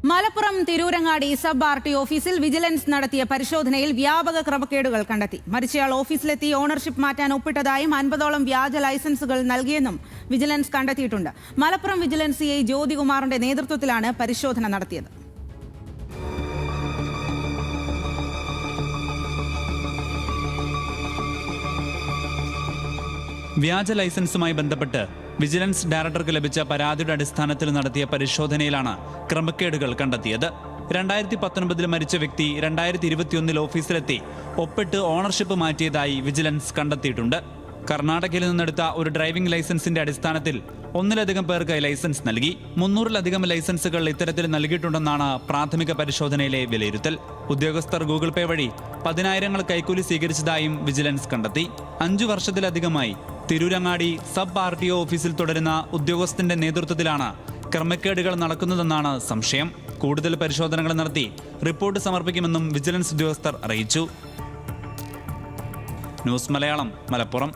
Malappuram Tirurangadi sub RT ഓഫീസിൽ vigilance നടത്തിയ പരിശോധനയിൽ വ്യാപക ക്രമക്കേടുകൾ കണ്ടെത്തി. മരിച്ചയാൾ ഓഫീസിലെത്തി ഓണർഷിപ്പ് മാറ്റാൻ ഒപ്പിട്ടതായും 50ഓളം വ്യാജ ലൈസൻസുകൾ നൽകിയെന്നും വിജിലൻസ് കണ്ടെത്തിയിട്ടുണ്ട്. മലപ്പുറം വിജിലൻസ് സിഐ ജ്യോതികുമാറിന്റെ നേതൃത്വത്തിലാണ് പരിശോധന നടത്തിയത്. വ്യാജ ലൈസൻസുമായി ബന്ധപ്പെട്ട് വിജിലൻസ് ഡയറക്ടർക്ക് ലഭിച്ച പരാതിയുടെ അടിസ്ഥാനത്തിൽ നടത്തിയ പരിശോധനയിലാണ് ക്രമക്കേടുകൾ കണ്ടെത്തിയത്. 2019 മരിച്ച വ്യക്തി 2021 ഓഫീസിലെത്തി ഒപ്പിട്ട് ഓണർഷിപ്പ് മാറ്റിയതായി വിജിലൻസ് കണ്ടെത്തിയിട്ടുണ്ട്. കർണാടകയിൽ നിന്നെടുത്ത ഒരു ഡ്രൈവിംഗ് ലൈസൻസിന്റെ അടിസ്ഥാനത്തിൽ 1ലധികം പേർക്ക് ലൈസൻസ് നൽകി. 300ലധികം ലൈസൻസുകൾ ഇത്തരത്തിൽ നൽകിയിട്ടുണ്ടെന്നാണ് പ്രാഥമിക പരിശോധനയിലെ വിലയിരുത്തൽ. ഉദ്യോഗസ്ഥർ ഗൂഗിൾ പേ വഴി 10,000 കൈക്കൂലി സ്വീകരിച്ചതായും വിജിലൻസ് കണ്ടെത്തി. 5 വർഷത്തിലധികമായി തിരൂരങ്ങാടി സബ് ആർടിഒ ഓഫീസിൽ തുടരുന്ന ഉദ്യോഗസ്ഥന്റെ നേതൃത്വത്തിലാണ് ക്രമക്കേടുകൾ നടക്കുന്നതെന്നാണ് സംശയം. കൂടുതൽ പരിശോധനകൾ നടത്തി റിപ്പോർട്ട് സമർപ്പിക്കുമെന്നും വിജിലൻസ് ഉദ്യോഗസ്ഥർ അറിയിച്ചു. ന്യൂസ് മലയാളം, മലപ്പുറം.